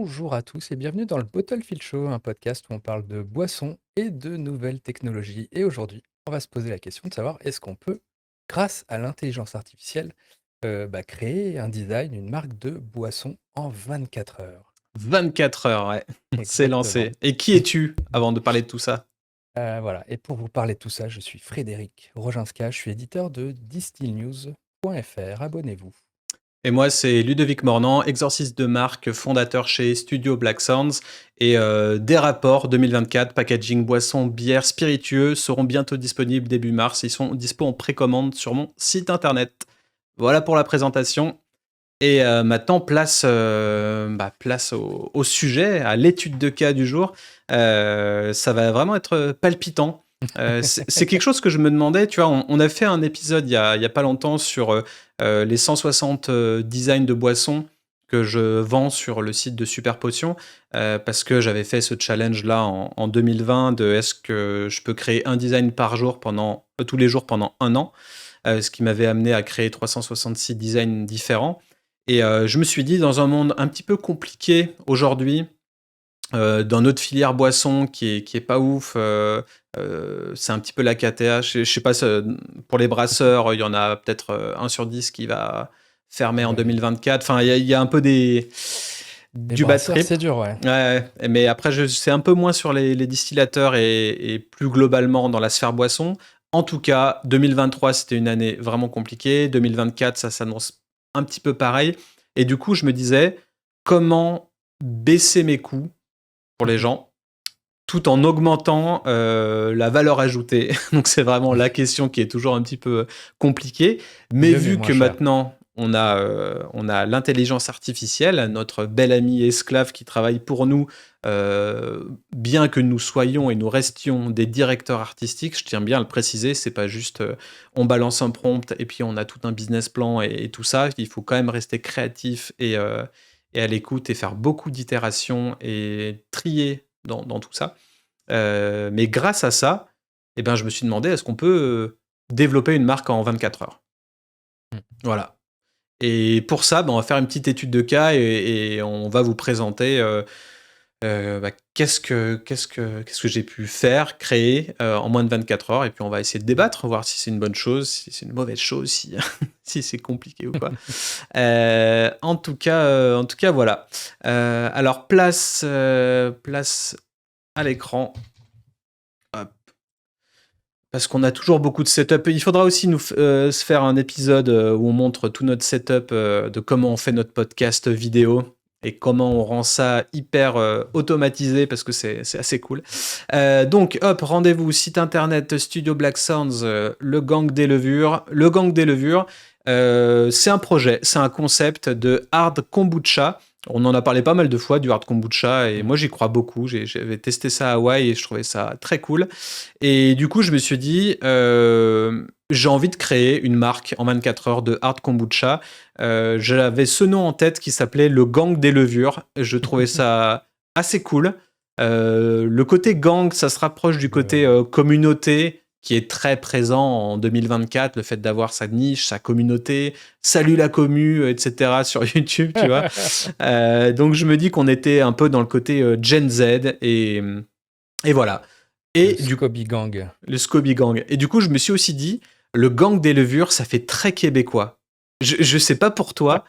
Bonjour à tous et bienvenue dans le Bottlefield Show, un podcast où on parle de boissons et de nouvelles technologies. Et aujourd'hui, on va se poser la question de savoir est-ce qu'on peut, grâce à l'intelligence artificielle, créer un design, une marque de boisson en 24 heures. 24 heures, ouais. C'est Exactement. lancé. Et qui es-tu avant de parler de tout ça? Voilà. Et pour vous parler de tout ça, je suis Frédéric Roginska, je suis éditeur de distillnews.fr. Abonnez-vous. Et moi, c'est Ludovic Mornan, exorciste de marque, fondateur chez Studio Black Sounds. Et des rapports 2024, packaging, boissons, bières, spiritueux seront bientôt disponibles début mars. Ils sont dispo en précommande sur mon site internet. Voilà pour la présentation. Et maintenant, place au sujet, à l'étude de cas du jour. Ça va vraiment être palpitant. C'est quelque chose que je me demandais, tu vois, on a fait un épisode il y a pas longtemps sur les 160 designs de boissons que je vends sur le site de Super Potion, parce que j'avais fait ce challenge-là en 2020 de est-ce que je peux créer un design par jour tous les jours pendant un an, ce qui m'avait amené à créer 366 designs différents. Et je me suis dit, dans un monde un petit peu compliqué aujourd'hui, dans notre filière boisson qui est pas ouf, c'est un petit peu la KTH. Je sais pas, pour les brasseurs, il y en a peut-être 1 sur 10 qui va fermer en Ouais. 2024. Enfin, il y a un peu Les du bad brasseurs, trip. c'est dur, ouais. Ouais, mais après, c'est un peu moins sur les distillateurs et plus globalement dans la sphère boisson. En tout cas, 2023, c'était une année vraiment compliquée. 2024, ça s'annonce un petit peu pareil. Et du coup, je me disais, comment baisser mes coûts pour les gens tout en augmentant la valeur ajoutée. Donc c'est vraiment la question qui est toujours un petit peu compliquée. Mais Mieux mais vu moins que cher. maintenant on a l'intelligence artificielle, notre bel ami esclave qui travaille pour nous, bien que nous soyons et nous restions des directeurs artistiques, je tiens bien à le préciser, c'est pas juste on balance un prompt et puis on a tout un business plan et tout ça. Il faut quand même rester créatif et à l'écoute et faire beaucoup d'itérations et trier dans tout ça. Mais grâce à ça, eh ben, je me suis demandé, est-ce qu'on peut développer une marque en 24 heures? Mmh. Voilà. Et pour ça, on va faire une petite étude de cas et on va vous présenter qu'est-ce que j'ai pu faire, créer en moins de 24 heures. Et puis on va essayer de débattre, voir si c'est une bonne chose, si c'est une mauvaise chose, si, si c'est compliqué ou quoi. En tout cas, voilà. Alors, place à l'écran. Hop. Parce qu'on a toujours beaucoup de setup. Il faudra aussi se faire un épisode où on montre tout notre setup de comment on fait notre podcast vidéo et comment on rend ça hyper automatisé parce que c'est assez cool. Donc, hop, rendez-vous, site internet Studio Black Sounds, le gang des levures. Le gang des levures, c'est un projet, c'est un concept de hard kombucha. On en a parlé pas mal de fois du hard kombucha et moi j'y crois beaucoup. J'avais testé ça à Hawaï et je trouvais ça très cool. Et du coup, je me suis dit, j'ai envie de créer une marque en 24 heures de hard kombucha. J'avais ce nom en tête qui s'appelait le gang des levures. Je trouvais ça assez cool. Le côté gang, ça se rapproche du côté Ouais. communauté qui est très présent en 2024, le fait d'avoir sa niche, sa communauté, salut la commu, etc. sur YouTube, tu vois. Donc je me dis qu'on était un peu dans le côté Gen Z et voilà. Le Et du Scoby Gang. Le Scoby Gang. Et du coup, je me suis aussi dit, le gang des levures, ça fait très québécois. Je sais pas pour toi,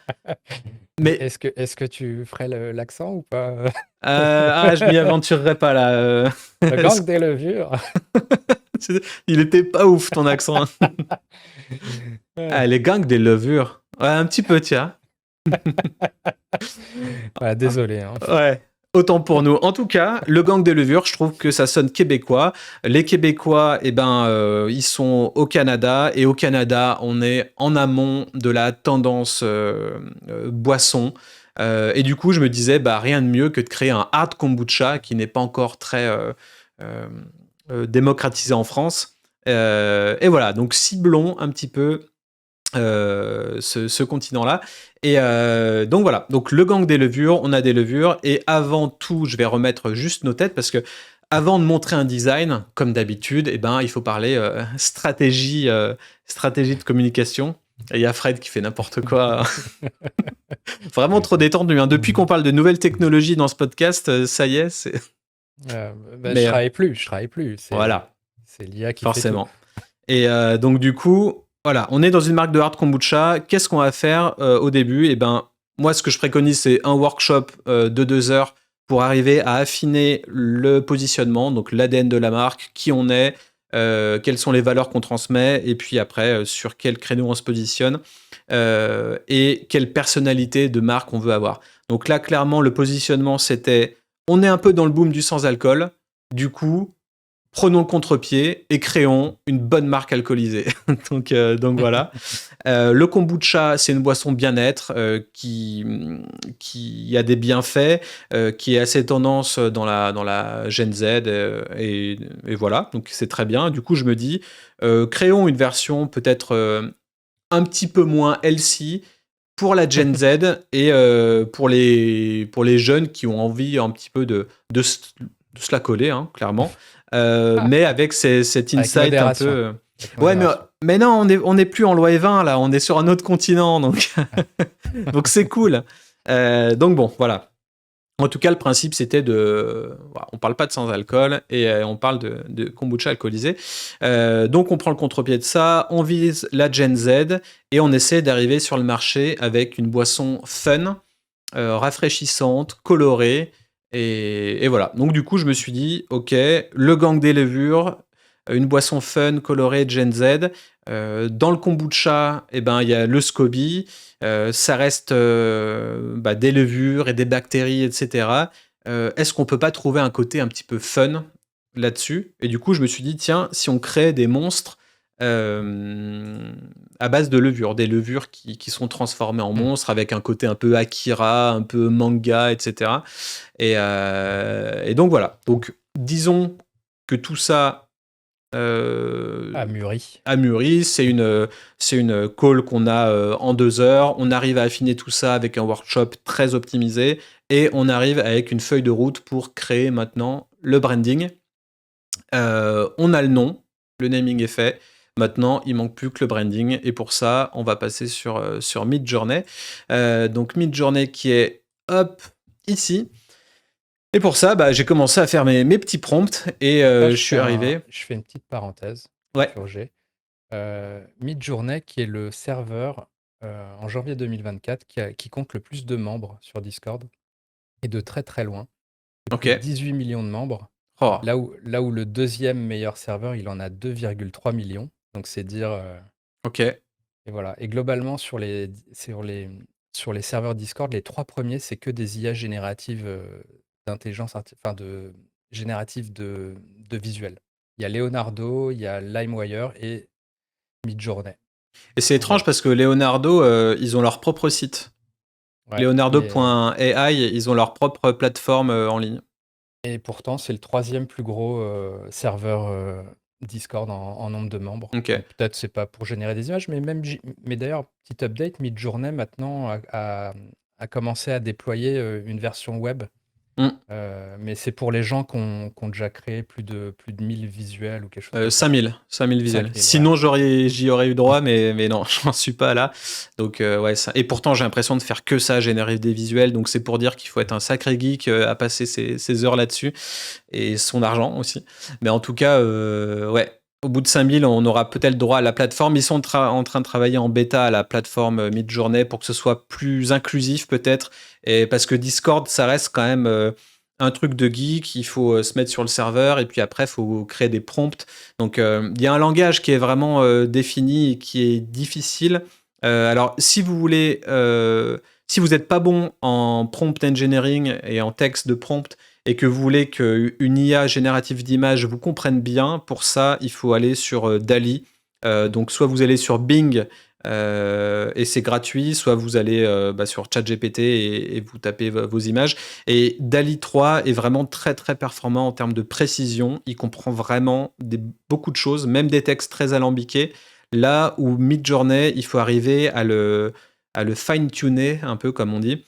mais Est-ce que tu ferais l'accent ou pas? je m'y aventurerai pas là. Le gang des levures. Il était pas ouf ton accent. Ouais. Ah, les gangs des levures. Ouais, un petit peu, tiens. Voilà, désolé, hein. Ouais. Autant pour nous. En tout cas, le gang des levures, je trouve que ça sonne québécois. Les Québécois, ils sont au Canada. Et au Canada, on est en amont de la tendance boisson. Et du coup, je me disais, rien de mieux que de créer un hard kombucha qui n'est pas encore très euh, démocratisé en France. Et voilà, donc ciblons un petit peu ce continent-là. Et donc voilà, donc le gang des levures, on a des levures. Et avant tout, je vais remettre juste nos têtes parce que avant de montrer un design, comme d'habitude, il faut parler stratégie de communication. Et il y a Fred qui fait n'importe quoi. Vraiment trop détendu. Hein. Depuis qu'on parle de nouvelles technologies dans ce podcast, ça y est, c'est. Je Mais travaille plus, je travaille plus. voilà, C'est l'IA qui fait tout. forcément. Et donc du coup, voilà, on est dans une marque de hard kombucha. Qu'est-ce qu'on va faire au début? Eh ben, moi, ce que je préconise, c'est un workshop de 2 heures pour arriver à affiner le positionnement, donc l'ADN de la marque, qui on est, quelles sont les valeurs qu'on transmet, et puis après, sur quel créneau on se positionne, et quelle personnalité de marque on veut avoir. Donc là, clairement, le positionnement, c'était, on est un peu dans le boom du sans-alcool, du coup, prenons le contre-pied et créons une bonne marque alcoolisée. donc voilà. Le kombucha, c'est une boisson bien-être qui a des bienfaits, qui est assez tendance dans la Gen Z, et voilà, donc c'est très bien. Du coup, je me dis, créons une version peut-être un petit peu moins healthy pour la Gen Z et pour les jeunes qui ont envie un petit peu de se la coller, hein, clairement. Mais avec cet Avec insight un modération. peu. Avec Ouais, modération. mais non, on est plus en loi E20 là, on est sur un autre continent, donc donc c'est cool. Donc bon, voilà. En tout cas, le principe, c'était de. Voilà, on parle pas de sans-alcool et on parle de kombucha alcoolisé. Donc, on prend le contre-pied de ça, on vise la Gen Z et on essaie d'arriver sur le marché avec une boisson fun, rafraîchissante, colorée. Et voilà. Donc, du coup, je me suis dit, OK, le gang des levures, une boisson fun, colorée, Gen Z. Dans le kombucha, eh ben, il y a le SCOBY. Ça reste des levures et des bactéries, etc. Est-ce qu'on peut pas trouver un côté un petit peu fun là-dessus? Et du coup, je me suis dit, tiens, si on crée des monstres à base de levures, des levures qui sont transformées en Mm. monstres avec un côté un peu Akira, un peu manga, etc. Et donc voilà. Donc disons que tout ça Ah, mûri. a mûri. C'est une call qu'on a en 2 heures. On arrive à affiner tout ça avec un workshop très optimisé et on arrive avec une feuille de route pour créer maintenant le branding. On a le nom, le naming est fait. Maintenant, il manque plus que le branding et pour ça, on va passer sur Midjourney. Donc Midjourney qui est hop ici. Et pour ça, j'ai commencé à faire mes petits prompts et Là, je suis arrivé. je fais une petite parenthèse, Ouais, purgée. Midjourney, qui est le serveur en janvier 2024 qui compte le plus de membres sur Discord, et de très très loin. ok. Plus de 18 millions de membres. Oh, Là où le deuxième meilleur serveur, il en a 2,3 millions. Donc c'est dire. ok. Et voilà. Et globalement, sur les serveurs Discord, les trois premiers, c'est que des IA génératives enfin génératives de visuel. Il y a Leonardo, il y a LimeWire et Midjourney. Et c'est Donc étrange voilà. parce que Leonardo, ils ont leur propre site. Ouais. Leonardo.ai, ils ont leur propre plateforme en ligne. Et pourtant, c'est le troisième plus gros serveur Discord en nombre de membres. Ok. Donc peut-être c'est pas pour générer des images, mais d'ailleurs, petit update, Midjourney maintenant a commencé à déployer une version web. Hmm. Mais c'est pour les gens qui ont déjà créé plus de 1000 visuels ou quelque chose comme ça. 5000 visuels. 5000, voilà. Sinon, j'y aurais eu droit, mais non, j'en suis pas là. Donc, ouais, ça. Et pourtant, j'ai l'impression de faire que ça, générer des visuels. Donc, c'est pour dire qu'il faut être un sacré geek à passer ses heures là-dessus et son argent aussi. Mais en tout cas, ouais, au bout de 5000, on aura peut-être droit à la plateforme. Ils sont en train de travailler en bêta à la plateforme Midjourney pour que ce soit plus inclusif, peut-être. Et parce que Discord, ça reste quand même. Un truc de geek, il faut se mettre sur le serveur et puis après, il faut créer des prompts. Donc, il y a un langage qui est vraiment défini et qui est difficile. Alors, si vous voulez, si vous n'êtes pas bon en prompt engineering et en texte de prompt et que vous voulez qu'une IA générative d'image vous comprenne bien, pour ça, il faut aller sur DALL-E. Donc, soit vous allez sur Bing et c'est gratuit, soit vous allez sur ChatGPT et vous tapez vos images. Et DALL-E 3 est vraiment très très performant en termes de précision. Il comprend vraiment beaucoup de choses, même des textes très alambiqués. Là où Midjourney, il faut arriver à le fine-tuner, un peu comme on dit.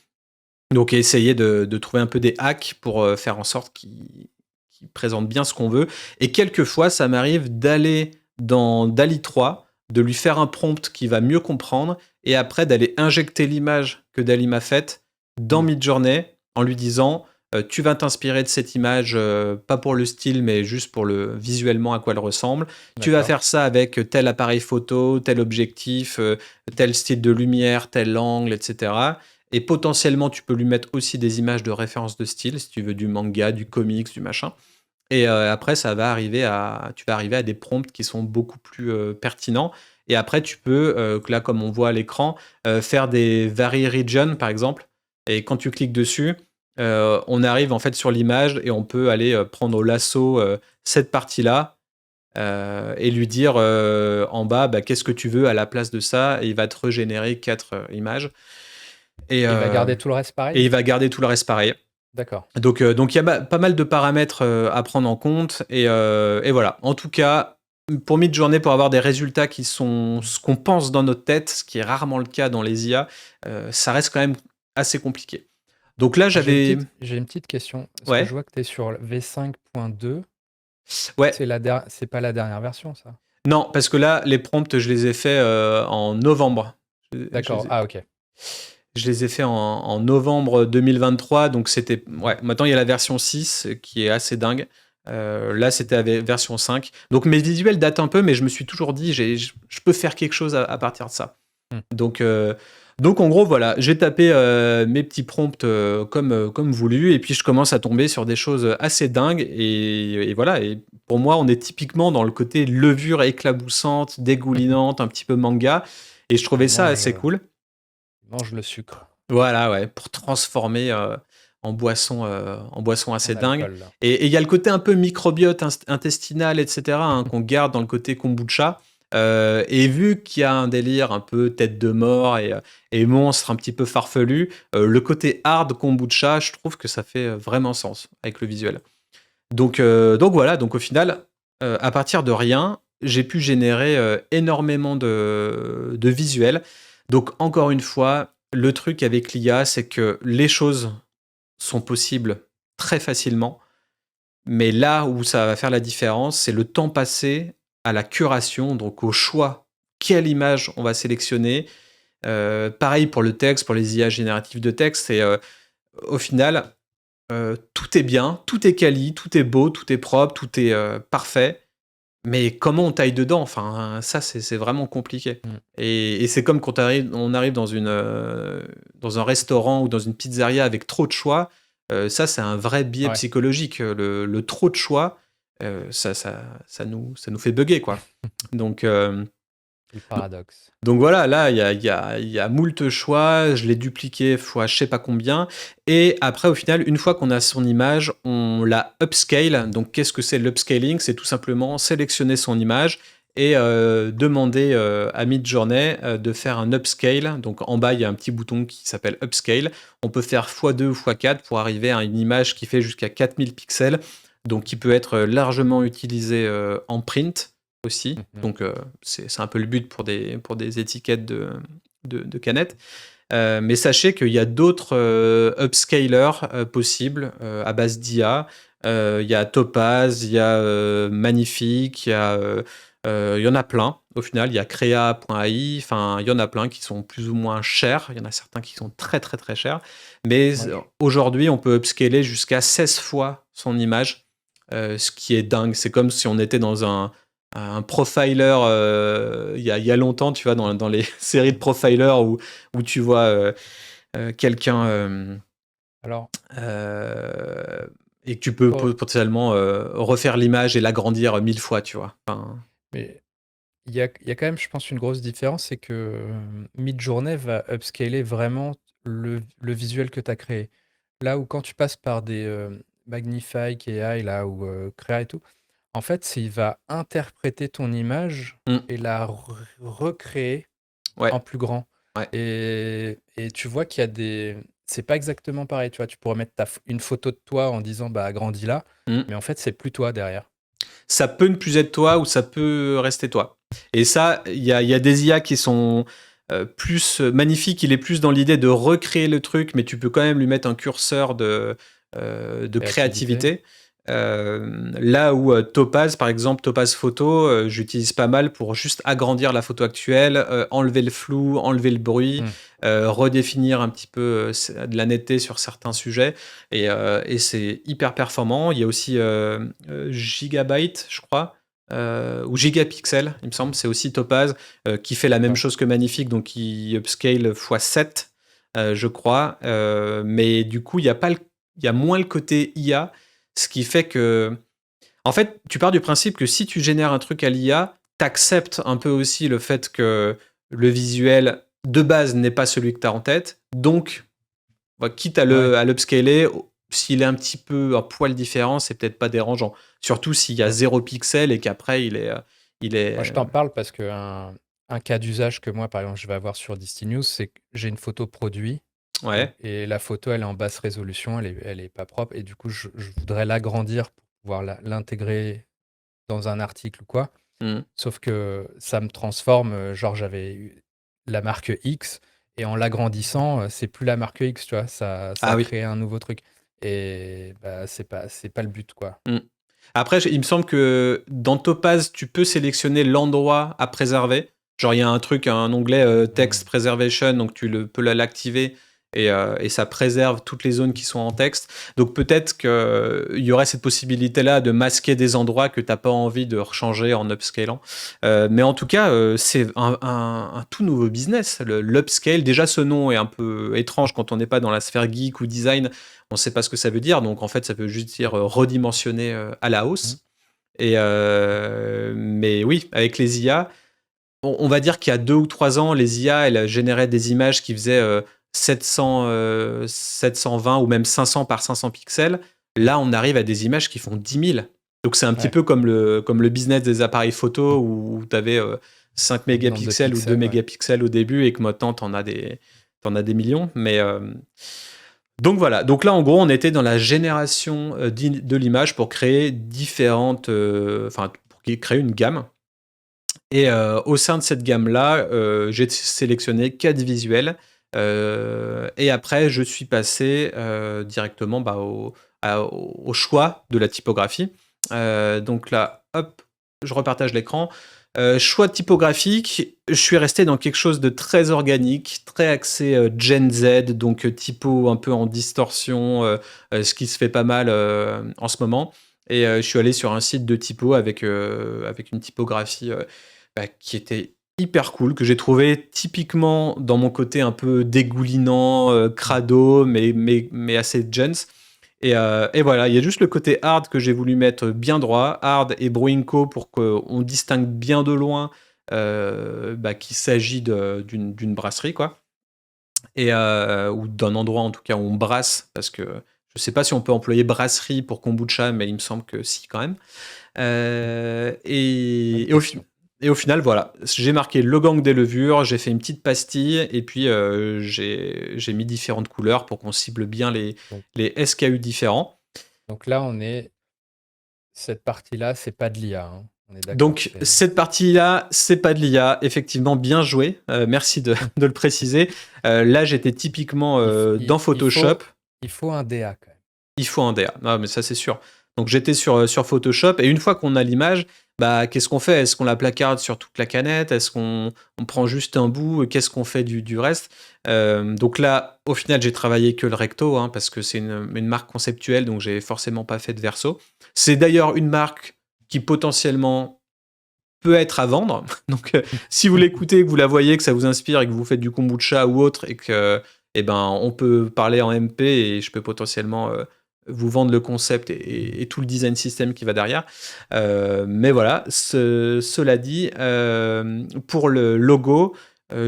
Donc essayer de trouver un peu des hacks pour faire en sorte qu'il présente bien ce qu'on veut. Et quelquefois, ça m'arrive d'aller dans DALL-E 3 de lui faire un prompt qui va mieux comprendre, et après d'aller injecter l'image que Dall-E m'a faite dans Mmh. Midjourney en lui disant tu vas t'inspirer de cette image, pas pour le style, mais juste pour le visuellement à quoi elle ressemble. Tu vas D'accord. faire ça avec tel appareil photo, tel objectif, tel style de lumière, tel angle, etc. Et potentiellement, tu peux lui mettre aussi des images de référence de style, si tu veux du manga, du comics, du machin. Et après, tu vas arriver à des prompts qui sont beaucoup plus pertinents. Et après, tu peux, là, comme on voit à l'écran, faire des vary region, par exemple. Et quand tu cliques dessus, on arrive en fait sur l'image et on peut aller prendre au lasso cette partie-là et lui dire en bas, bah, qu'est-ce que tu veux à la place de ça, et il va te régénérer 4 images. Et, Et il va euh, garder tout le reste et pareil? il va garder tout le reste pareil. D'accord. Donc il y a pas mal de paramètres à prendre en compte. Et voilà. En tout cas, pour Midjourney, pour avoir des résultats qui sont ce qu'on pense dans notre tête, ce qui est rarement le cas dans les IA, ça reste quand même assez compliqué. Donc là, j'avais. J'ai une petite question, parce que je Ouais, vois que tu es sur le V5.2. ouais. C'est pas la dernière version, ça? Non, parce que là, les prompts, je les ai faits en novembre. Je D'accord. les ai, Ah, OK. je les ai faits en novembre 2023. Donc c'était. Ouais, maintenant, il y a la version 6 qui est assez dingue. Là, c'était la version 5. Donc mes visuels datent un peu, mais je me suis toujours dit, je peux faire quelque chose à partir de ça. Mmh. Donc en gros, voilà, j'ai tapé mes petits prompts comme voulu, et puis je commence à tomber sur des choses assez dingues. Et voilà, et pour moi, on est typiquement dans le côté levure éclaboussante, dégoulinante, un petit peu manga, et je trouvais Il ça mange, assez cool. il mange le sucre Voilà, ouais, pour transformer en boisson en assez dingue. alcool, là. Et il y a le côté un peu microbiote intestinal, etc., hein, qu'on garde dans le côté kombucha. Et vu qu'il y a un délire un peu tête de mort et monstre un petit peu farfelu, le côté hard kombucha, je trouve que ça fait vraiment sens avec le visuel. Donc voilà, donc au final, à partir de rien, j'ai pu générer énormément de visuels. Donc encore une fois, le truc avec l'IA, c'est que les choses sont possibles très facilement, mais là où ça va faire la différence, c'est le temps passé à la curation, donc au choix, quelle image on va sélectionner. Pareil pour le texte, pour les IA génératives de texte, et au final, tout est bien, tout est quali, tout est beau, tout est propre, tout est parfait. Mais comment on taille dedans? Enfin, ça, c'est vraiment compliqué. Mmh. Et c'est comme quand on arrive dans un restaurant ou dans une pizzeria avec trop de choix. Ça, c'est un vrai biais Ouais, psychologique. Le trop de choix, ça nous fait bugger, quoi. Donc, le paradoxe. donc voilà, là, il y a moult choix, je l'ai dupliqué fois je sais pas combien, et après, au final, une fois qu'on a son image, on la upscale. Donc qu'est-ce que c'est l'upscaling? C'est tout simplement sélectionner son image et demander à Midjourney de faire un upscale. Donc en bas, il y a un petit bouton qui s'appelle upscale. On peut faire x2 ou x4 pour arriver à une image qui fait jusqu'à 4000 pixels, donc qui peut être largement utilisée en print aussi. Mmh. Donc c'est un peu le but pour des étiquettes de canettes. Mais sachez qu'il y a d'autres upscalers possibles à base d'IA. Il y a Topaz, il y a Magnifique, il y en a plein. Au final, il y a Crea.ai, enfin, il y en a plein qui sont plus ou moins chers. Il y en a certains qui sont très très très chers. Mais Ouais. aujourd'hui, on peut upscaler jusqu'à 16 fois son image, ce qui est dingue. C'est comme si on était dans un profiler il y a longtemps, tu vois, dans les séries de profilers où tu vois quelqu'un Alors, euh, et que tu peux pour potentiellement refaire l'image et l'agrandir 1000 fois, tu vois. Enfin, mais il y a quand même, je pense, une grosse différence, c'est que, Midjourney va upscaler vraiment le visuel que tu as créé. Là où quand tu passes par des, Magnifique AI là ou, Crea et tout, en fait, il va interpréter ton image hmm, et la recréer ouais, en plus grand. ouais. Et tu vois qu'il y a des c'est pas exactement pareil, tu vois? Tu pourrais mettre une photo de toi en disant: «Bah, agrandis là», Hmm. mais en fait, c'est plus toi derrière. Ça peut ne plus être toi ou ça peut rester toi. Et ça, il y a des IA qui sont plus magnifiques. Il est plus dans l'idée de recréer le truc, mais tu peux quand même lui mettre un curseur de Créativité. créativité. Là où Topaz, par exemple, Topaz Photo, j'utilise pas mal pour juste agrandir la photo actuelle, enlever le flou, enlever le bruit, Mmh. redéfinir un petit peu de la netteté sur certains sujets. Et c'est hyper performant. Il y a aussi Gigabyte, je crois, ou Gigapixel, il me semble. C'est aussi Topaz qui fait la même D'accord. chose que Magnifique, donc qui upscale x7, je crois. Mais du coup, il y a moins le côté IA. Ce qui fait que, en fait, tu pars du principe que si tu génères un truc à l'IA, t'acceptes un peu aussi le fait que le visuel de base n'est pas celui que tu as en tête. Donc, quitte Ouais. à l'upscaler, s'il est un petit peu un poil différent, c'est peut-être pas dérangeant. Surtout s'il y a Mmh. 0 pixel et qu'après il Moi, je est, t'en parle parce qu'un un cas d'usage que moi, par exemple, je vais avoir sur Disty News, c'est que j'ai une photo produit ouais. et la photo, elle est en basse résolution, elle est pas propre et du coup, je voudrais l'agrandir pour pouvoir l'intégrer dans un article ou quoi. Mm. Sauf que ça me transforme, genre j'avais eu la marque X et en l'agrandissant, c'est plus la marque X, tu vois? Ça Ah a oui. créé un nouveau truc et bah, c'est pas le but, quoi. Mm. Après, il me semble que dans Topaz, tu peux sélectionner l'endroit à préserver. Genre, il y a un truc, un onglet Mmh. Text Preservation, donc peux l'activer et ça préserve toutes les zones qui sont en texte. Donc peut-être qu'il y aurait cette possibilité-là de masquer des endroits que tu n'as pas envie de rechanger en upscalant. Mais en tout cas, c'est un tout nouveau business, l'upscale. Déjà, ce nom est un peu étrange quand on n'est pas dans la sphère geek ou design. On ne sait pas ce que ça veut dire. Donc en fait, ça veut juste dire redimensionner à la Mmh. hausse. Mais oui, avec les IA, on va dire qu'il y a 2 ou 3 ans, les IA, elles généraient des images qui faisaient 720 ou même 500 par 500 pixels. Là, on arrive à des images qui font 10 000. Donc c'est un petit Ouais, peu comme le business des appareils photo où tu avais 5 en nombre de mégapixels ou 2 pixels, ouais. mégapixels au début et que maintenant, t'en as des millions. Donc voilà, donc là en gros on était dans la génération de l'image pour créer différentes, enfin pour créer une gamme. Et au sein de cette gamme-là, j'ai sélectionné 4 visuels. Et après je suis passé directement au choix de la typographie. Donc là, hop, je repartage l'écran. Choix typographique, je suis resté dans quelque chose de très organique, très axé Gen Z, donc typo un peu en distorsion, ce qui se fait pas mal en ce moment. Et je suis allé sur un site de typo avec une typographie qui était hyper cool, que j'ai trouvé typiquement dans mon côté un peu dégoulinant, Mmh. crado, mais assez gens. Et voilà, il y a juste le côté hard que j'ai voulu mettre bien droit, hard et Broinco pour qu'on distingue bien de loin qu'il s'agit d'une brasserie, quoi. Ou d'un endroit en tout cas où on brasse, parce que je sais pas si on peut employer brasserie pour kombucha, mais il me semble que si quand même. Euh, Bonne et, et au, fi- question. et au final, voilà, j'ai marqué le gang des levures, j'ai fait une petite pastille, et puis j'ai mis différentes couleurs pour qu'on cible bien Donc les SKU différents. donc là, on est cette partie-là, c'est pas de l'IA, hein? On est d'accord, Donc cette partie-là, c'est pas de l'IA, effectivement bien joué, merci de, Mmh. de le préciser. Là, j'étais typiquement Il f dans Photoshop. il faut un DA quand même. Il faut un DA. Ah, mais ça, c'est sûr. Donc, j'étais sur Photoshop et une fois qu'on a l'image, bah, qu'est-ce qu'on fait? Est-ce qu'on la placarde sur toute la canette? Est-ce qu'on prend juste un bout? Qu'est-ce qu'on fait du reste? Donc là, au final, j'ai travaillé que le recto hein, parce que c'est une marque conceptuelle, donc j'ai forcément pas fait de verso. C'est d'ailleurs une marque qui potentiellement peut être à vendre. Donc, si vous l'écoutez, que vous la voyez, que ça vous inspire et que vous faites du kombucha ou autre et que, eh ben, on peut parler en MP et je peux potentiellement vous vendre le concept et tout le design system qui va derrière. Mais voilà, cela dit, pour le logo,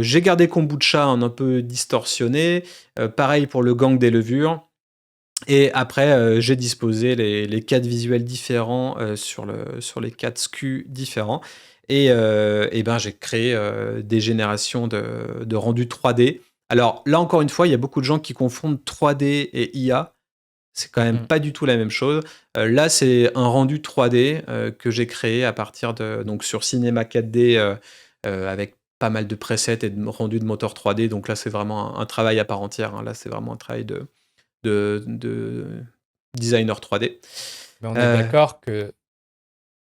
j'ai gardé kombucha en un peu distorsionné. Pareil pour le gang des levures. Et après, j'ai disposé les 4 visuels différents sur les 4 SKU différents. Et ben, j'ai créé des générations de rendus 3D. Alors là, encore une fois, il y a beaucoup de gens qui confondent 3D et IA. C'est quand même Mmh. pas du tout la même chose. Là, c'est un rendu 3D que j'ai créé à partir donc sur Cinema 4D avec pas mal de presets et de rendus de moteur 3D. Donc là, c'est vraiment un travail à part entière, hein. Là, c'est vraiment un travail de designer 3D. Mais on est Euh, d'accord que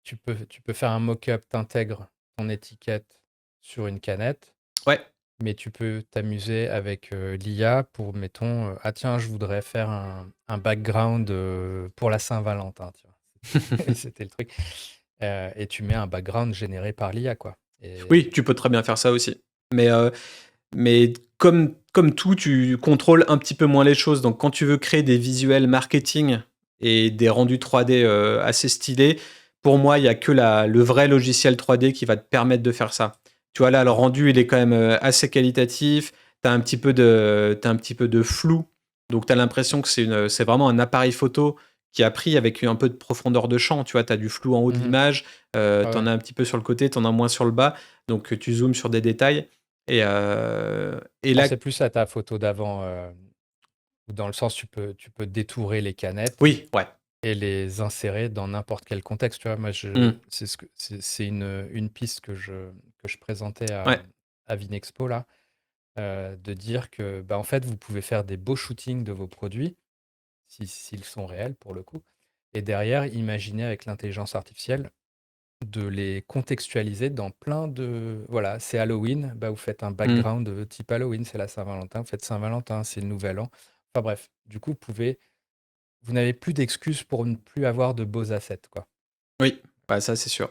tu peux faire un mock-up, t'intègres ton étiquette sur une canette, ouais, mais tu peux t'amuser avec l'IA pour, mettons, ah tiens, je voudrais faire un background pour la Saint-Valentin, tu vois. C'était le truc. Et tu mets un background généré par l'IA, quoi. oui, Et tu peux très bien faire ça aussi. Mais comme tout, tu contrôles un petit peu moins les choses. Donc, quand tu veux créer des visuels marketing et des rendus 3D assez stylés, pour moi, il y a que le vrai logiciel 3D qui va te permettre de faire ça. Tu vois, là, le Mm. rendu, il est quand même assez qualitatif. T'as un petit peu de flou. Donc, tu as l'impression que c'est vraiment un appareil photo qui a pris avec un peu de profondeur de champ. Tu vois, tu as du flou en haut de Mhm. l'image, Ouais, tu en ouais. as un petit peu sur le côté, tu en as moins sur le bas. Donc, tu zoomes sur des détails. Et là, Pensez plus à ta photo d'avant, où dans le sens, tu peux détourer les canettes oui, ouais. et les insérer dans n'importe quel contexte. Tu vois, moi, Mm, c'est une piste que je présentais à, ouais. à Vinexpo, là, de dire que, bah, en fait, vous pouvez faire des beaux shootings de vos produits, s'ils sont réels pour le coup. Et derrière, imaginez avec l'intelligence artificielle de les contextualiser dans plein de... Voilà, c'est Halloween, bah, vous faites un Mm. background type Halloween, c'est la Saint-Valentin, vous faites Saint-Valentin, c'est le Nouvel An. Enfin bref, du coup, vous n'avez plus d'excuses pour ne plus avoir de beaux assets, quoi. Oui, ouais, ça c'est sûr.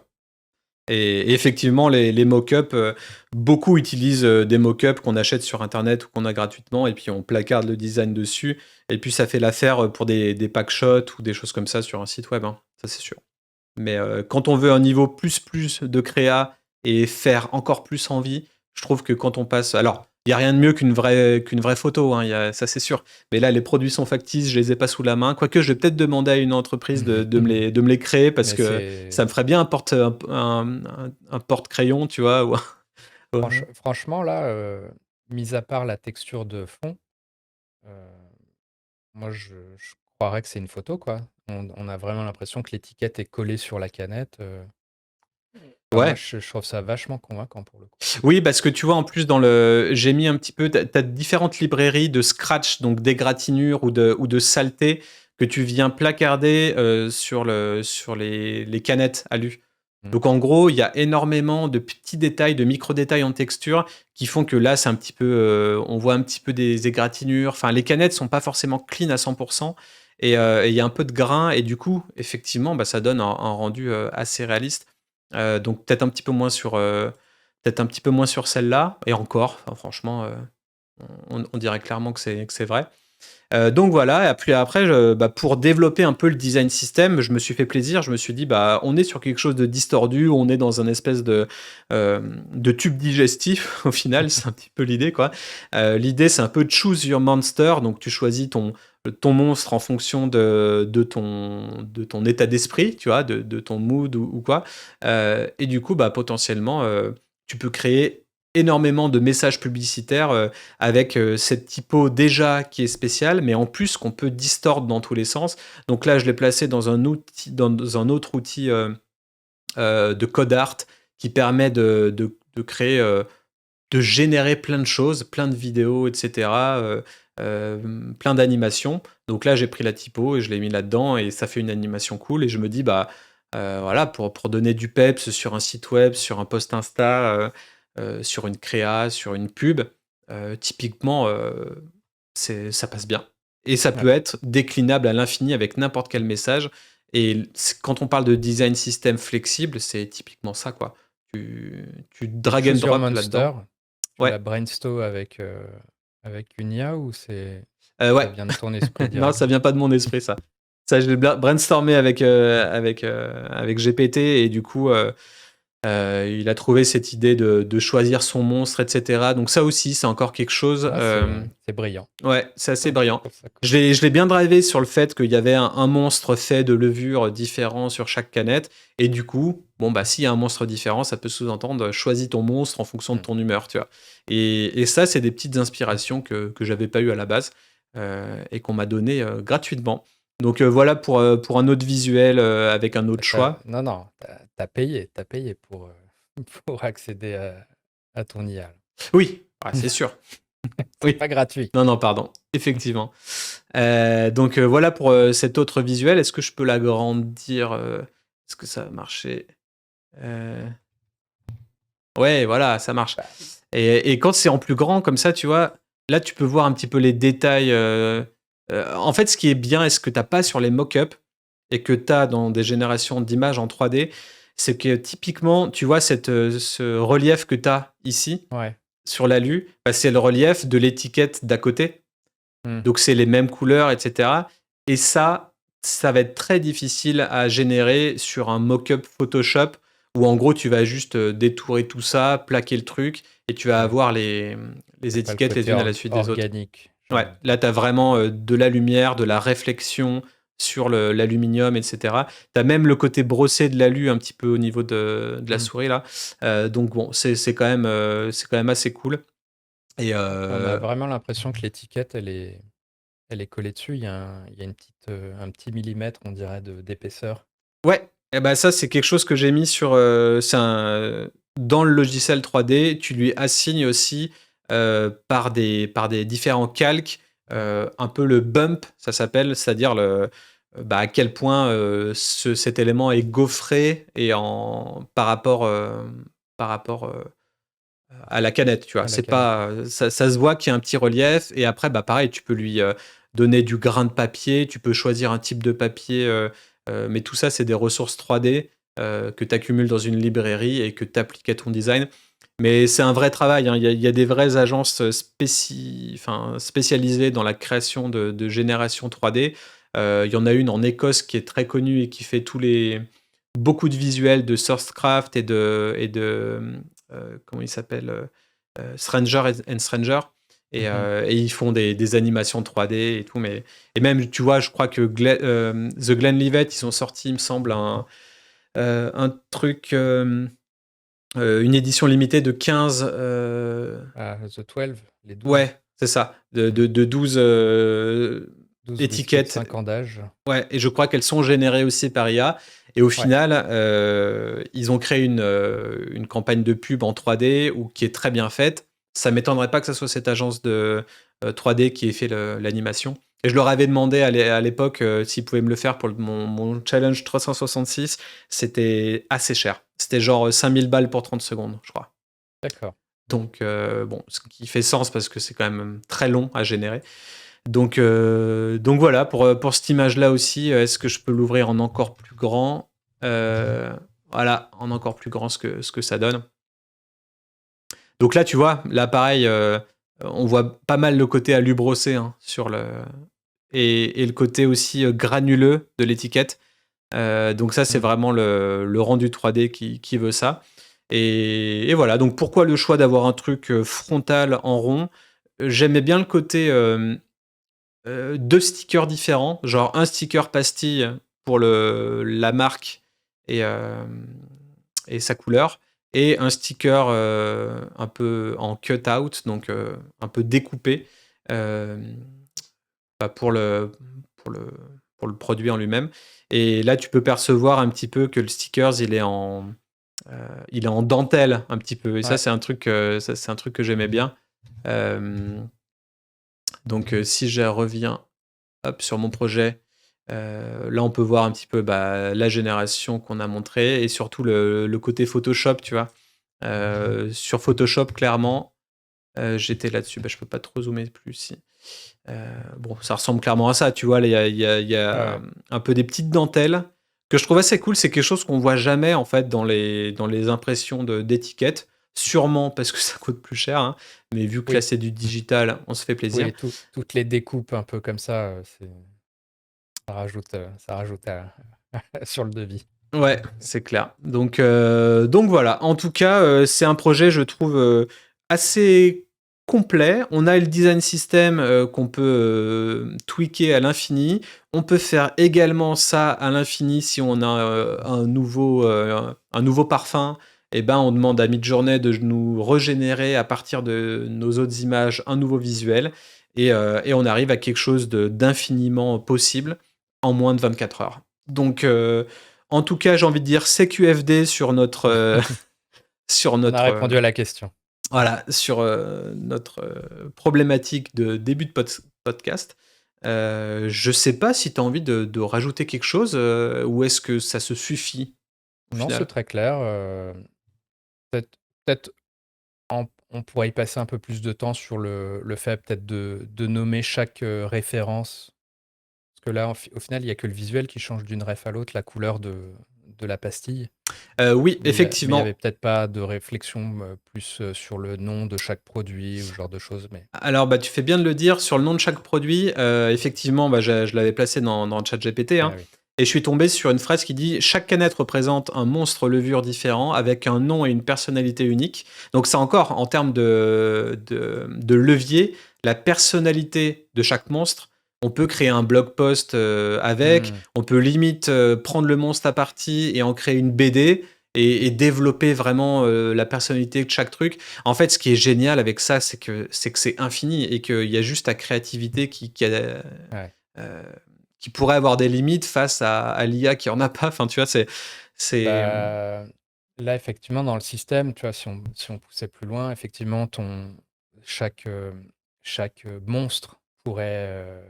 Et effectivement, les mock-ups, beaucoup utilisent des mock-ups qu'on achète sur Internet ou qu'on a gratuitement, et puis on placarde le design dessus, et puis ça fait l'affaire pour des packshots ou des choses comme ça sur un site web, hein, ça c'est sûr. Mais quand on veut un niveau plus de créa et faire encore plus envie, je trouve que quand on passe. Alors, il n'y a rien de mieux qu'une vraie photo, hein, ça c'est sûr. Mais là, les produits sont factices, je les ai pas sous la main. Quoique, je vais peut-être demander à une entreprise de me les créer parce Mais que ça me ferait bien un porte-crayon, tu vois. Ouais. franchement, là, mis à part la texture de fond, euh, moi, je croirais que c'est une photo, quoi. On a vraiment l'impression que l'étiquette est collée sur la canette. Enfin, moi, Ouais. je trouve ça vachement convaincant pour le coup. Oui, parce que tu vois, en plus, j'ai mis un petit peu, t'as différentes librairies de scratch, donc d'égratignures ou de saleté que tu viens placarder sur les canettes alu. Mm. Donc en gros, il y a énormément de petits détails, de micro-détails en texture qui font que là, c'est un petit peu, on voit un petit peu des égratignures. Enfin, les canettes sont pas forcément clean à 100%, et il y a un peu de grain, et du coup, effectivement, bah, ça donne un rendu assez réaliste. Donc peut-être un petit peu moins sur celle-là, et encore, enfin, franchement, on dirait clairement que c'est vrai. Donc voilà, et puis après, bah, pour développer un peu le design system, je me suis fait plaisir. Je me suis dit, bah, on est sur quelque chose de distordu, on est dans un espèce euh, de tube digestif, au final, c'est un petit peu l'idée, quoi. L'idée, c'est un peu choose your monster, donc tu choisis ton monstre en fonction de ton état d'esprit, tu vois, de ton mood ou quoi. Et du coup, bah, potentiellement, tu peux créer énormément de messages publicitaires avec cette typo déjà qui est spéciale, mais en plus qu'on peut distordre dans tous les sens. Donc là, je l'ai placé dans un autre outil de code art qui permet de créer, de générer plein de choses, plein de vidéos, etc. Plein d'animations. Donc là, j'ai pris la typo et je l'ai mis là-dedans, et ça fait une animation cool. Et je me dis, bah voilà, pour donner du peps sur un site web, sur un post Insta, sur une créa, sur une pub, typiquement, ça passe bien. Et ça Ouais. peut être déclinable à l'infini avec n'importe quel message. Et quand on parle de design system flexible, c'est typiquement ça, quoi. Tu Et drag and Choose Your drop Monster, là-dedans. tu Ouais. l'as brainstorm avec une IA ou ça Ouais. vient de ton esprit Non, direct? ça vient pas de mon esprit, ça. Ça, je l'ai brainstormé avec GPT, et du coup, il a trouvé cette idée de choisir son monstre, etc. Donc ça aussi, c'est encore quelque chose. Ah, c'est brillant. Ouais, c'est assez Je brillant. trouve ça cool. Je l'ai bien drivé sur le fait qu'il y avait un monstre fait de levures différents sur chaque canette. Et du coup, bon, bah, s'il y a un monstre différent, ça peut sous-entendre choisis ton monstre en fonction de Mm. ton humeur, tu vois. Et ça, c'est des petites inspirations que j'avais pas eu à la base, et qu'on m'a donné gratuitement. Donc voilà pour un autre visuel avec un autre choix. Non, non, t'as payé pour accéder à ton IA. Oui, ah, c'est sûr. C'est Oui. pas gratuit. Non, non, pardon. Effectivement. Donc voilà pour cet autre visuel. Est-ce que je peux l'agrandir Est-ce que ça va marcher Euh, Ouais, voilà, ça marche. Bah, Et quand c'est en plus grand comme ça, tu vois, là tu peux voir un petit peu les détails. En fait, ce qui est bien et ce que t'as pas sur les mock-ups et que tu as dans des générations d'images en 3D, c'est que typiquement, tu vois ce relief que tu as ici ouais. sur l'alu, bah, c'est le relief de l'étiquette d'à côté. Hmm. Donc c'est les mêmes couleurs, etc. Et ça va être très difficile à générer sur un mock-up Photoshop où en gros tu vas juste détourer tout ça, plaquer le truc et tu vas Ouais. avoir les T'as pas le étiquettes les côté unes à la suite des autres. organique, j'ai Ouais, envie de là dire. tu as vraiment de la lumière, de la réflexion sur l'aluminium, etc. Tu as même le côté brossé de l'alu un petit peu au niveau de la Hmm. souris là. Donc bon, c'est quand même assez cool. Et On a vraiment l'impression que l'étiquette, elle est collée dessus. Il y a un petit millimètre, on dirait, d'épaisseur. ouais, et bah ça c'est quelque chose que j'ai mis sur dans le logiciel 3D, tu lui assignes aussi par des différents calques un peu le bump, ça s'appelle, c'est-à-dire bah, à quel point cet élément est gaufré et par rapport à la canette, tu vois. À la C'est canette. pas ça se voit qu'il y a un petit relief et après bah pareil, tu peux lui donner du grain de papier, tu peux choisir un type de papier mais tout ça c'est des ressources 3D que tu accumules dans une librairie et que tu appliques à ton design. Mais c'est un vrai travail, hein. Il y a des vraies agences spécialisées dans la création de génération 3D. Il y en a une en Écosse qui est très connue et qui fait beaucoup de visuels de Sourcecraft comment il s'appelle Stranger and Stranger. Mhm. Et ils font des animations 3D et tout. Et même, tu vois, je crois que The Glenlivet, ils ont sorti, il me semble, un truc, une édition limitée de 15. Ah, The 12, les 12. Ouais, c'est ça, de 12 12 whisky de étiquettes. 5 ans d'âge. Ouais, et je crois qu'elles sont générées aussi par IA. Et au Ouais, final, ils ont créé une campagne de pub en 3D qui est très bien faite. Ça m'étonnerait pas que ce soit cette agence de 3D qui ait fait l'animation. Et je leur avais demandé à l'époque s'ils pouvaient me le faire pour mon challenge 366. C'était assez cher. C'était genre 5000 balles pour 30 secondes, je crois. d'accord. Donc, bon, ce qui fait sens parce que c'est quand même très long à générer. Donc voilà, pour cette image-là aussi, est-ce que je peux l'ouvrir en encore plus grand Voilà, en encore plus grand ce que ça donne. Donc là, tu vois, là pareil, on voit pas mal le côté alu brossé hein, et le côté aussi granuleux de l'étiquette. Donc ça, c'est Mm. vraiment le rendu 3D qui veut ça. Et voilà, donc pourquoi le choix d'avoir un truc frontal en rond J'aimais bien le côté deux stickers différents, genre un sticker pastille pour la marque et, euh, et sa couleur, et un sticker un peu en cut-out, donc un peu découpé euh, bah, pour, le, pour le produit en lui-même. Et là, tu peux percevoir un petit peu que le sticker, il est en dentelle un petit peu. Et ça, Ouais, c'est un truc que j'aimais bien. Euh, donc, si je reviens hop, sur mon projet. Là, on peut voir un petit peu bah, la génération qu'on a montrée et surtout le côté Photoshop, tu vois. Sur Photoshop, clairement, j'étais là-dessus. Bah, je peux pas trop zoomer plus ici. Bon, ça ressemble clairement à ça, tu vois. Là, il y a ouais. un peu des petites dentelles que je trouve assez cool. C'est quelque chose qu'on voit jamais en fait dans les impressions d'étiquettes. Sûrement parce que ça coûte plus cher, hein. Mais vu que là Oui, c'est du digital, on se fait plaisir. oui, toutes les découpes un peu comme ça, ça rajoute sur le devis. Ouais, c'est clair. Donc voilà. En tout cas, c'est un projet, je trouve, assez complet. On a le design system qu'on peut tweaker à l'infini. On peut faire également ça à l'infini si on a un nouveau parfum. Et ben, on demande à Midjourney de nous régénérer à partir de nos autres images un nouveau visuel. Et on arrive à quelque chose d'infiniment possible en moins de 24 heures. Donc, en tout cas, j'ai envie de dire CQFD sur notre, sur On a notre. répondu à la question. Voilà, sur notre problématique de début de podcast. Je sais pas si tu as envie de rajouter quelque chose ou est-ce que ça se suffit au Non, c'est final? très clair. Peut-être on pourrait y passer un peu plus de temps sur le fait peut-être de nommer chaque référence. Parce que là, au final, il n'y a que le visuel qui change d'une ref à l'autre, la couleur de la pastille. Oui, Mais il y avait effectivement. peut-être pas de réflexion plus sur le nom de chaque produit ou ce genre de choses. Mais Alors, bah, tu fais bien de le dire, sur le nom de chaque produit, effectivement, bah, je l'avais placé dans ChatGPT, hein, ah oui. et je suis tombé sur une phrase qui dit: «Chaque canette représente un monstre levure différent avec un nom et une personnalité unique». Donc c'est encore en termes de levier, la personnalité de chaque monstre, on peut créer un blog post, avec, Hmm, on peut limite, prendre le monstre à partie et en créer une BD et développer vraiment, la personnalité de chaque truc. En fait, ce qui est génial avec ça, c'est que c'est infini et qu'il y a juste ta créativité ouais. euh, qui pourrait avoir des limites face à l'IA qui en a pas. Enfin, tu vois, c'est, Bah, là, effectivement, dans le système, tu vois, si on poussait plus loin, effectivement, chaque, euh, chaque monstre pourrait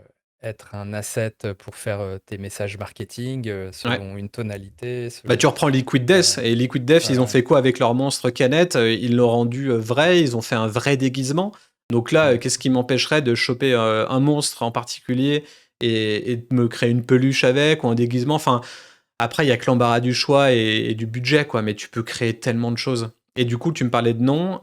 être un asset pour faire tes messages marketing ouais. selon une tonalité, Bah, tu reprends Liquid Death euh, et Liquid Death, ils ont voilà. fait quoi avec leur monstre canette? Ils l'ont rendu vrai, ils ont fait un vrai déguisement. Donc là, Mm. qu'est-ce qui m'empêcherait de choper un monstre en particulier et de me créer une peluche avec ou un déguisement? Enfin, après, il y a que l'embarras du choix et du budget, quoi, mais tu peux créer tellement de choses. Et du coup, tu me parlais de noms,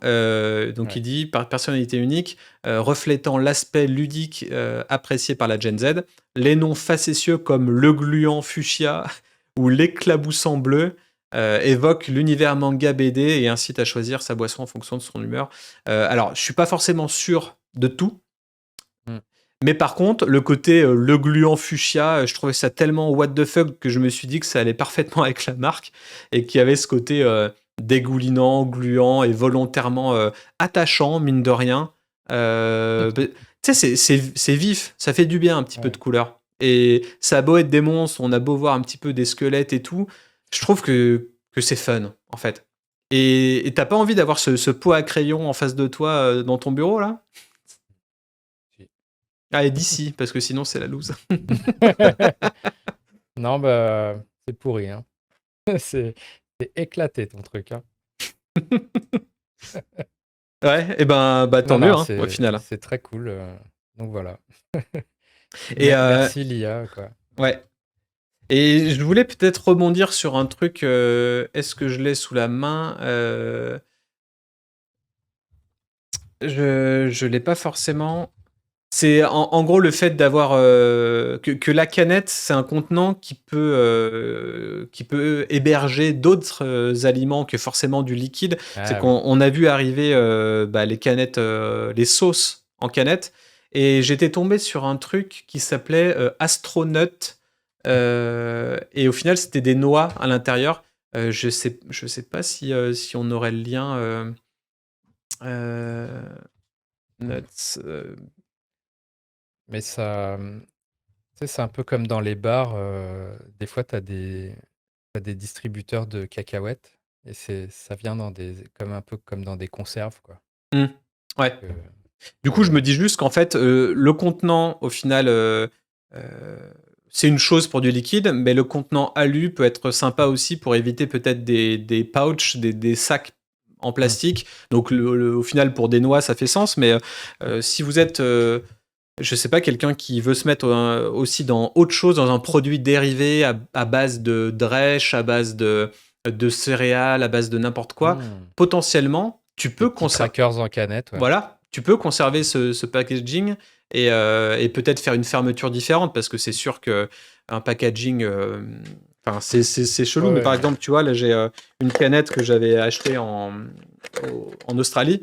donc il Ouais. dit par personnalité unique, reflétant l'aspect ludique apprécié par la Gen Z. Les noms facétieux comme le gluant fuchsia ou l'éclaboussant bleu évoquent l'univers manga BD et incitent à choisir sa boisson en fonction de son humeur. Alors, je suis pas forcément sûr de tout, Mm. mais par contre, le côté le gluant fuchsia, je trouvais ça tellement what the fuck que je me suis dit que ça allait parfaitement avec la marque et qu'il y avait ce côté dégoulinant, gluant et volontairement attachant, mine de rien. Tu sais, c'est vif, ça fait du bien un petit peu de Ouais. couleur. Et ça a beau être des monstres, on a beau voir un petit peu des squelettes et tout, je trouve que c'est fun, en fait. Et t'as pas envie d'avoir ce pot à crayon en face de toi dans ton bureau, là? Si. Ah, et d'ici, parce que sinon c'est la loose. Non, bah, c'est pourri, hein. C'est c'est éclaté ton truc, hein. Ouais, et ben, bah, tant Non, mieux, non, hein, au final. c'est très cool. Donc voilà. Et Merci l'IA, quoi. ouais. Et je voulais peut-être rebondir sur un truc. Est-ce que je l'ai sous la main? Je l'ai pas forcément. C'est en gros le fait d'avoir que la canette, c'est un contenant qui peut héberger d'autres aliments que forcément du liquide. C'est Ah oui. qu'on a vu arriver bah, les canettes, les sauces en canette, et j'étais tombé sur un truc qui s'appelait Astronaut, et au final c'était des noix à l'intérieur. Je sais pas si on aurait le lien. Euh, nuts, Mais ça, tu sais, c'est un peu comme dans les bars. Des fois, t'as des distributeurs de cacahuètes et ça vient comme un peu comme dans des conserves, quoi. hmm, ouais. Euh, Du coup, je euh, me dis juste qu'en fait, le contenant, au final, c'est une chose pour du liquide, mais le contenant alu peut être sympa aussi pour éviter peut-être des pouches, des sacs en hmm. plastique. Donc, au final, pour des noix, ça fait sens. Mais si vous êtes, je sais pas, quelqu'un qui veut se mettre aussi dans autre chose, dans un produit dérivé à base de drèche, à base de céréales, à base de n'importe quoi, Hmm. potentiellement, tu Des peux petits conserver. crackers en canette, ouais. Voilà, tu peux conserver ce packaging et peut-être faire une fermeture différente parce que c'est sûr que un packaging, enfin c'est Ouais, chelou, mais par ouais. exemple, tu vois, là j'ai une canette que j'avais achetée en Australie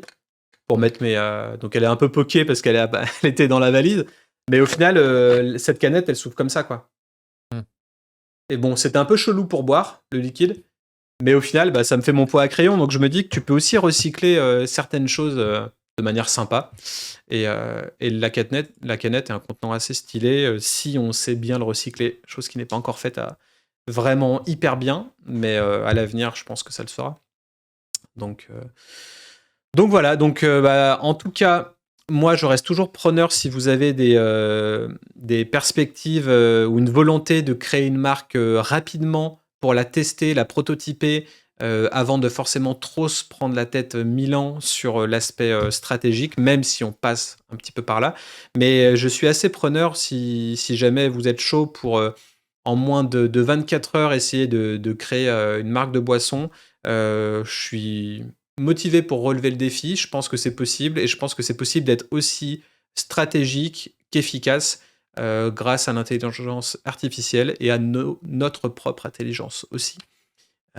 pour mettre mes. Donc elle est un peu poquée parce elle était dans la valise, mais au final, cette canette elle s'ouvre comme ça, quoi. Hmm. Et bon, c'était un peu chelou pour boire le liquide. Mais au final, bah, ça me fait mon poids à crayon, donc je me dis que tu peux aussi recycler certaines choses de manière sympa. Et la canette est un contenant assez stylé si on sait bien le recycler, chose qui n'est pas encore faite vraiment hyper bien, mais à l'avenir, je pense que ça le sera. Donc, Donc voilà, donc en tout cas, moi je reste toujours preneur si vous avez des perspectives ou une volonté de créer une marque rapidement pour la tester, la prototyper, avant de forcément trop se prendre la tête 1000 ans sur l'aspect stratégique, même si on passe un petit peu par là. Mais je suis assez preneur si jamais vous êtes chaud pour en moins de 24 heures essayer de créer une marque de boisson. Je suis motivé pour relever le défi. Je pense que c'est possible et je pense que c'est possible d'être aussi stratégique qu'efficace grâce à l'intelligence artificielle et à notre propre intelligence aussi.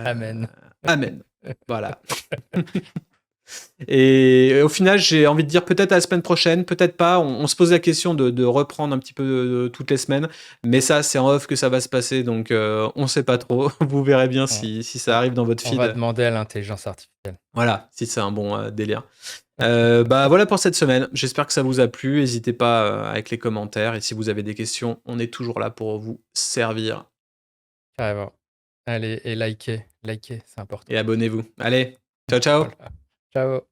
Euh, Amen. Amen. Voilà. Et au final, j'ai envie de dire peut-être à la semaine prochaine, peut-être pas. On se pose la question de reprendre un petit peu toutes les semaines, mais ça, c'est en off que ça va se passer, donc on sait pas trop. Vous verrez bien On, si ça arrive dans votre on va feed. demander à l'intelligence artificielle. Voilà, si c'est un bon délire. Voilà pour cette semaine. J'espère que ça vous a plu. N'hésitez pas avec les commentaires et si vous avez des questions, on est toujours là pour vous servir. Carrément. Allez, et likez, c'est important. Et abonnez-vous. Allez, ciao ciao. Voilà. Ciao.